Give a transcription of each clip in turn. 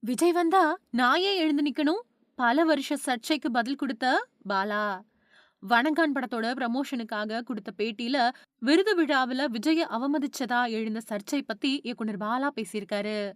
விஜய் வந்தா நான் ஏன் எழுந்து நிக்கணும்? பல வருஷ சர்ச்சைக்கு பதில் குடுத்த பாலா. வணங்கான் படத்தோட ப்ரமோஷனுக்காக குடுத்த பேட்டியில, விருது விழாவுல விஜய அவமதிச்சதா எழுந்த சர்ச்சை பத்தி இயக்குனர் பாலா பேசியிருக்காரு.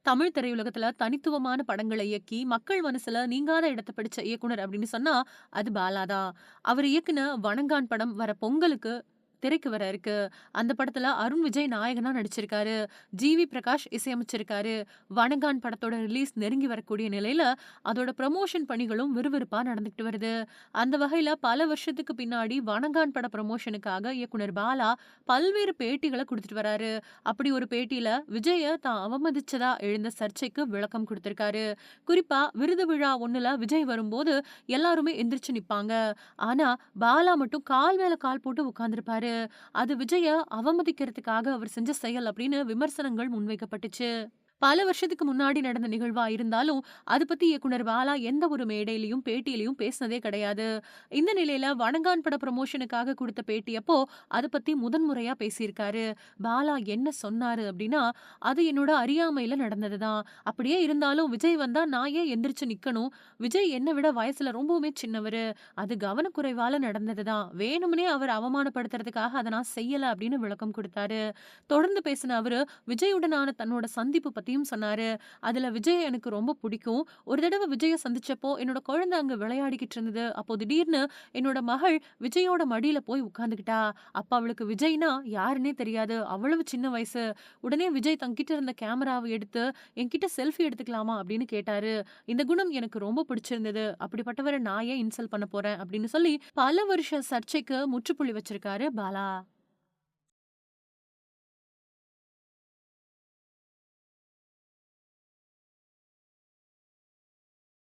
தமிழ் திரையுலகத்துல தனித்துவமான படங்கள இயக்கி, மக்கள் மனசுல நீங்காத இடத்த பிடிச்ச இயக்குனர் அப்படின்னு சொன்னா, அது பாலா தான். அவர் இயக்குன வணங்கான் படம் வர பொங்கலுக்கு திரைக்கு வர இருக்கு. அந்த படத்துல அருண் விஜய் நாயகனா நடிச்சிருக்காரு. ஜி.வி. பிரகாஷ் இசையமைச்சிருக்காரு. வணங்கான் படத்தோட ரிலீஸ் நெருங்கி வரக்கூடிய நிலையில, அதோட ப்ரமோஷன் பணிகளும் விறுவிறுப்பா நடந்துகிட்டு வருது. அந்த வகையில பல வருஷத்துக்கு பின்னாடி வணங்கான் பட ப்ரமோஷனுக்காக இயக்குனர் பாலா பல்வேறு பேட்டிகள குடுத்துட்டு வராரு. அப்படி ஒரு பேட்டியில விஜய தான் அவமதிச்சதா எழுந்த சர்ச்சைக்கு விளக்கம் குடுத்திருக்காரு. குறிப்பா விருது விழா ஒண்ணுல விஜய் வரும்போது எல்லாருமே எந்திரிச்சு நிப்பாங்க. ஆனா பாலா மட்டும் கால் மேல கால் போட்டு உட்கார்ந்திருப்பாரு. அது விஜய அவமதிக்கிறதுக்காக அவர் செஞ்ச செயல் அப்படின்னு விமர்சனங்கள் முன்வைக்கப்பட்டுச்சு. பல வருஷத்துக்கு முன்னாடி நடந்த நிகழ்வா இருந்தாலும், அது பத்தி இயக்குனர் பாலா எந்த ஒரு மேடையிலயும், பேட்டியிலயும் பேசினதே கிடையாது. இந்த நிலையில வணங்கான் பட ப்ரமோஷனுக்காக குடுத்த பேட்டியப்போ, அத பத்தி முதன் முறையா பேசியிருக்காரு. பாலா என்ன சொன்னாரு அப்டின்னா, "அது என்னோட அறியாமையில நடந்தது தான். அப்படியே இருந்தாலும் விஜய் வந்தா நான் ஏன் எந்திரிச்சு நிக்கணும்? விஜய் என்ன விட வயசுல ரொம்பவுமே சின்னவரு. அது கவனக்குறைவால நடந்தது தான். வேணும்னே அவர அவமானப்படுத்துறதுக்காக அத நான் செய்யல" அப்படின்னு விளக்கம் குடுத்தாரு. தொடர்ந்து பேசின அவரு, விஜயுடனான தன்னோட சந்திப்பு பத்தியும் சொன்னாரு. அதுல விஜய எனக்கு ரொம்ப புடிக்கும். ஒரு தடவ விஜய சந்திச்சப்போ, என்னோட குழந்தை அங்க விளையாடிக்கிட்டு இருந்தது. அப்போ திடீர்னு என்னோட மகள் விஜயோட மடியில போய் உட்கார்ந்துக்கிட்டா. அப்ப அவளுக்கு விஜய்னா யாருன்னே தெரியாது. அவ்வளவு சின்ன வயசு. உடனே விஜய் தன்கிட்ட இருந்த கேமராவ எடுத்து, "என்கிட்ட செல்ஃபி எடுத்துக்கலாமா?" அப்படின்னு கேட்டாரு. இந்த குணம் எனக்கு ரொம்ப பிடிச்சிருந்தது. அப்படிப்பட்டவர நான் ஏன் இன்சல்ட் பண்ண போறேன்? அப்படின்னு சொல்லி பல வருஷ சர்ச்சைக்கு முற்றுப்புள்ளி வச்சிருக்காரு பாலா.